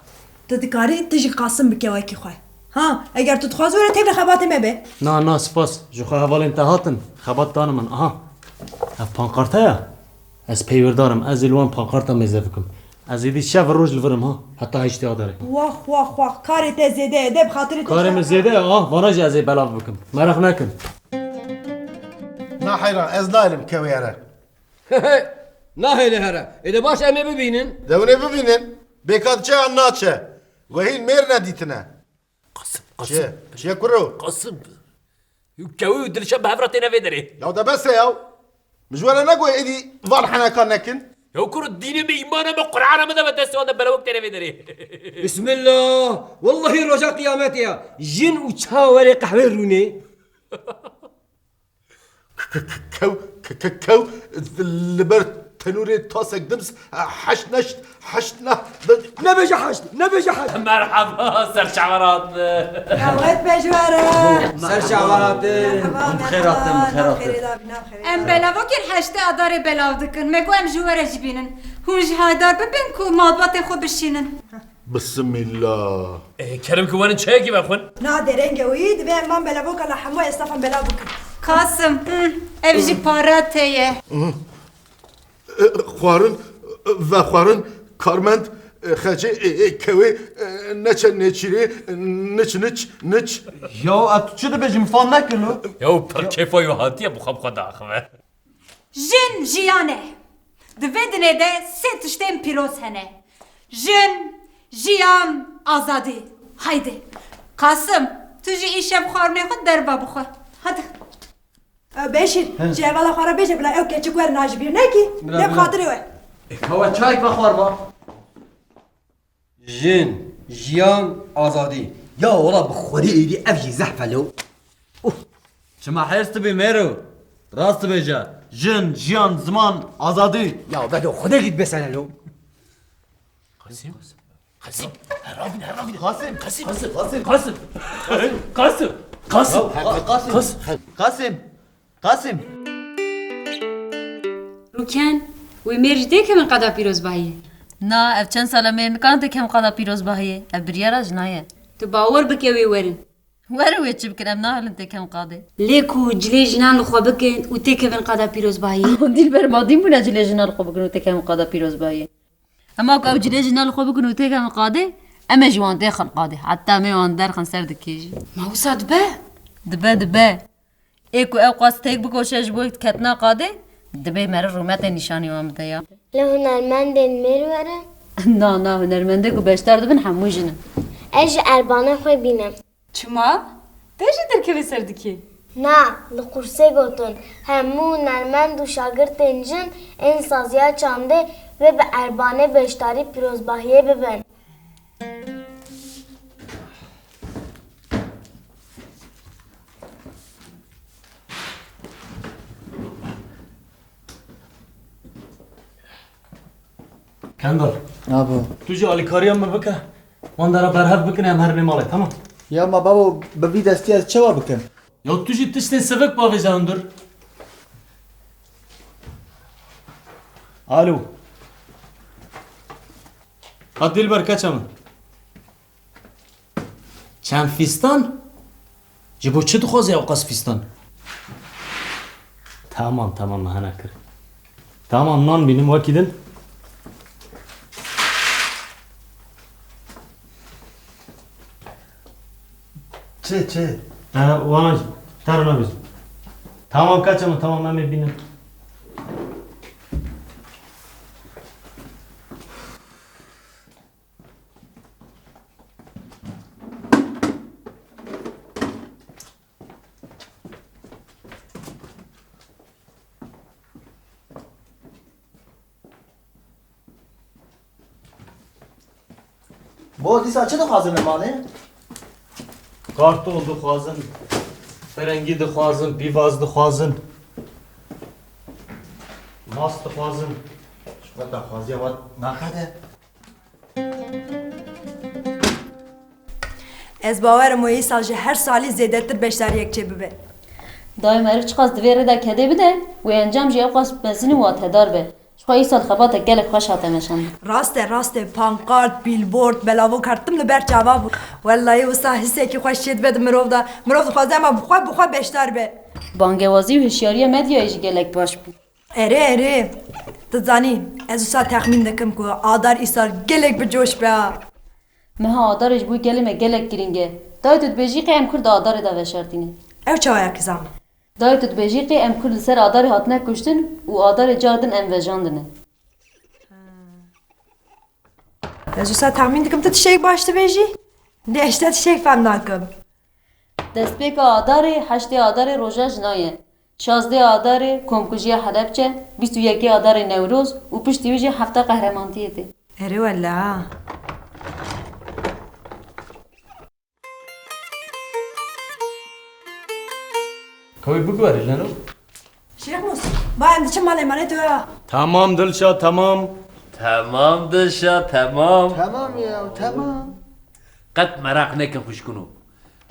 تذكاري تجي قاسم بك واكي خوي ها اگر تو تخواز ولا تبي خبات ما به نا سپاس جو خواهوال انتهاتن خبات دانم من آها اف پانقارتا یا از پیوردارم از الوان پانقارتا میزفکم از ایدی شب روز لورم ها حتی هشتی داره واخ واخ واخ کاری تزیده ده بخاطر کارم زیاده وانا جازی بلاف بکم مرخ نکن نا حيران از نايلم كويرة ناهيلي هرا إذا باش أمي ببينن دوني ببينن بيكاد چه ناتشه وهين مير نديتنا قسم چه كرو قسم كوي ودلشا بهفرتنا فيدري ياو ده بس ياو مجوانا نقوي ايدي فرحنا كان نكن يو كرو الدين بإيمانا بقرعانا ماذا بتسوى هذا بلا وقت فيدري بسم الله والله رجا قيامتي جن وشاوري قهوة روني كو اللبر تنوري تاسك دمس حشنا نبي حشت مرحبا سر شعورات قاوت بجواره سر شعورات بخيرات Em belavokên heştê adarê belav dikin. Me gu em ji were jî bînin. Hûn ji haydar bibin ku malbatê xwe bişînin. بسم الله كلام كوان تشاكي بأخوان نادي رنجة ويد بين من بلا بوكا لحمو يستفن بلا بوكا Kasım, ev jî para te ye. خوارن و خوارن کارمند خجه کوي نچ نچري نچ يا اتشو ده بجم فان نكلو يو بر كيفو يوهاتي ابو خب خدا اخوان Jin jiyane. Divê dinê de sê tiştên pîroz hene. Jin, jiyan, azadî. Haydi. Kasım, tu jî îşev xwarinê xwe derba bixwe. Hadi. بشير جيغالا خرا بيجي بلا او كيتش كوير ناجبير نكي ده بخاطري وين هو چای بخور با جن جيان آزادي يا والله بخوري ايدي افجي زحفه لو شما حرصت بي ميرو راست بيجا جن جيان زمان ازادي يا بدو خدا قد بسنة لو قاسم هرابين قاسم قاسم روکن وی مرجده که من قدا پیروز باهیه نه اف چند ساله مرن کانت که من قدا پیروز باهیه اف بریارا جنایه تو باور بکه وی ورن وی چی بکنم نه هلن تکم قاده لیکو جلی جنان لخوا بکن و تکه من قدا پیروز باهیه دیل بر مادیم بونه جلی جنان لخوا بکن و تکه من قدا پیروز باهیه اما او جلی جنان لخوا بکن و تکه من قاده اما جوان داخل قاده حتی میوان درخن سر دکیجی ما وصا دبه ایکو او قاس تیک بکوشه بوید کتنا قاده دبه مره رومت نشانی وام دیا لو هنرمند مروره نه هنرمنده کو بیشتر دبن همو جنه اج اربانه خوی بینم چما؟ دیجی در که بسردی که؟ نه لقرسه گوتون همو هنرمند و شاگرد تنجن این سازیا چانده و به اربانه بیشتری پیروزباهیه ببن Kendal. Abo. Tu ji alîkariya me bike. Wan dera berhev bikin em her malê tamam. Ya ma babo bi vî destî ez çawa bikim? Ya tu jî tiştên sevek bavêje hundir. Alo. Ha Dilber kaça min? Çend fîstan? Ji bo çi dixwaze ew qas fîstan? Tamam hene kir. Tamam nan bînim wekî din. Çi? Wana tarına biz. Tamam kaça min tamam em ê bînim. Bo dîsa çi dixwazin li malê? Kartol dixwazin, ferengî dixwazin, pîvaz dixwazin, mas dixwazin. Veta xwaziya wat naqede. Ez bawerim wê îsal ji her salî zêdetir beşdariyek çê bibe. Dayı merif çıkas divêre de kedê bide wê encam jî ew qas bezînî û tedar be. Xwe îsal xebata gelek xweş hate meşandin. Rast e pankart, billboard, belavok kartım li ber çava bû. Wellahî wisa hisekî xweş çê dibe di mirov da. Mirov dixwaze ema bixwe beşdar be. Bangewazî û hişyariya medyayê jî gelek baş bû. Erê. Tu zanî ez wisa texmîn dikim ku adar îsal gelek bi coş be ha. Meha adarê ji bo gelê me gelek giring e. Dayı tu dibêjî qê em Kurd adarê da veşartîne. Ew çawaya kizam. Dayı tu dibêjî qê em Kurd li ser adarê hatine kuştin û adarê cardin em vejandine. Ez wisa texmîn dikim tu tişek baş dibêjî? Lê eşte tişek fehm nakim. Destpêka adarê heştê adarê roja jinaye. 16 adarê komkujiya Helepçe, 21 adarê Newroz û piştî wî jî hefta qehremaniyê tê. Erê wella. Kavê bigwerî leno? Şeyh Musa, ba em diçin malê manê tu ya. Tamam Dilşat tamam. Tamam Dilşat tamam. Tamam ya tamam. Qet merak nekin xuşkûnû.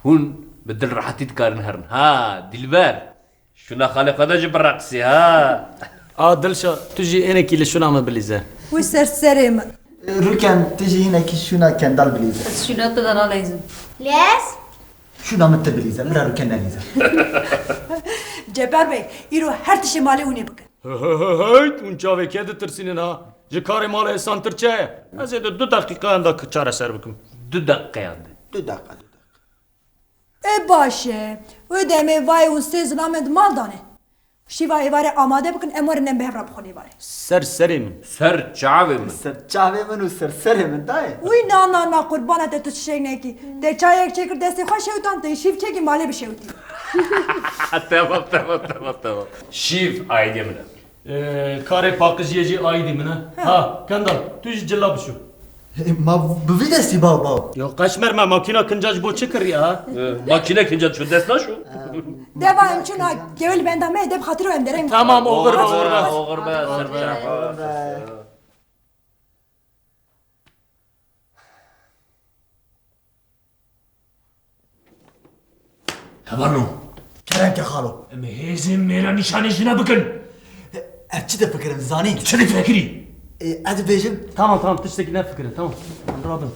Hûn bi dil rahetî dikarin herin. Ha Dilber. Şuna xalîqada jî biraqsî ha. A Dilşat tu jî ênekî li şuna me bilîze. Wî serserê min. Rûken tu jî hinekî şûna kendal bilîze. Ez şûna te de nalêzim. Les? Şûna min te bilîze, mira rûken nelîze. Ceper Bey, îro her tişê malê hûnê bikin. Heyt hûn çavekê ditirsînin ha. Ji karê malê esan tir çi? Ez ê di 2 deqîqayan da çareser bikim. 2 deqiqeyan de. 2 deqiqa. E baş e. Wê demê vayê hûn sê zilamê di mal dane. Şîva êvarê amade bikin em werin em bi hevra bixwîn êvarê. Ser serê min. Ser çavê min. Ser çavê min û ser serê min dayê. Wî na qurbana te tu tişek nekî. Te çayek çêkir destê xwe şewtan te şîv çekî malê bişewtî. Tamam. Şiv aydiye min e. Karê paqijiyê jî aîdî min e. Ha Kendal tu jî cilla bişû. Ma bi vî destî baw. Ya qeşmer me makîna kinca ji bo çi kiriye ha? Makine kinca şu dest naşu. Deva em çûna gewil benda me deb xatir em dereng. Tamam oğur be. Oğur be. Ser çava. Hebarno. Kerem ke xalo. Em hêzên mêra nîşanê jina bikin. Ev çi de fikirim zanîn? Çi difekirî? Ez dibêjim. Tamam tiştekî ne fikirin tamam. Rabin.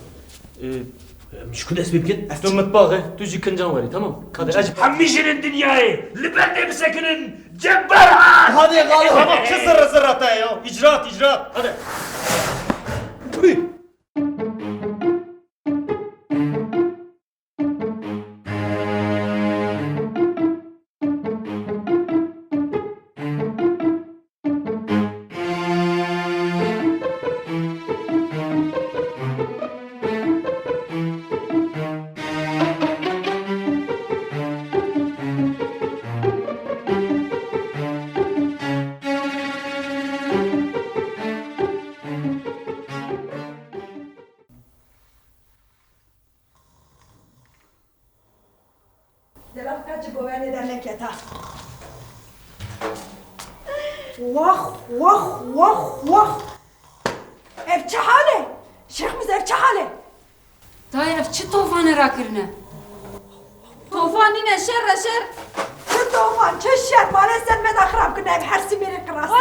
Mişkû dest pê bikin? Tu mitbaxê tu jî kincan werî tamam. Hadi ecib. Hemî jinin dinyayê li ber dê bisekinin cebber ha! Hadi xalo. Tamam çi zırra te ya. İcraat. Hadi. Delaf kaçı governi dernek yata. Vah. Ev çahale. Şeyh Müzer çahale. Dayı ev çi tofanı rakırne? Tofan yine şer. Çı tofan, çı şer. Bana sen med akrab kına ev hersi meri kırası.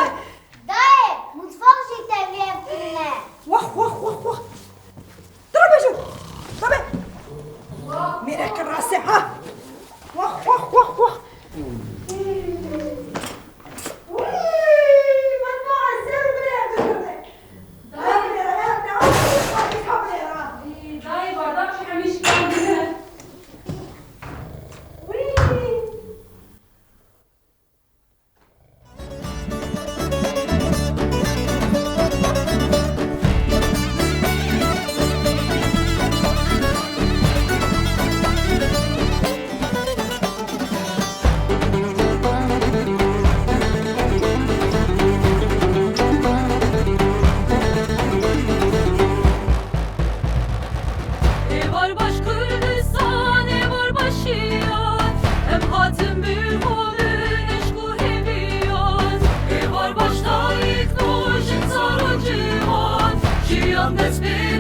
Dayı, mutfak jitevi evkine. Vah. Dur beşim. Tabi. Meri kırası ha. Vah. Dayı bardak şemiş kendine. Var baş Kürdistan, var başiyat. Hem hatım bir kolun eşku heviyat. Var baş Tayyip Nojin sarı cihan. Cihan nesbi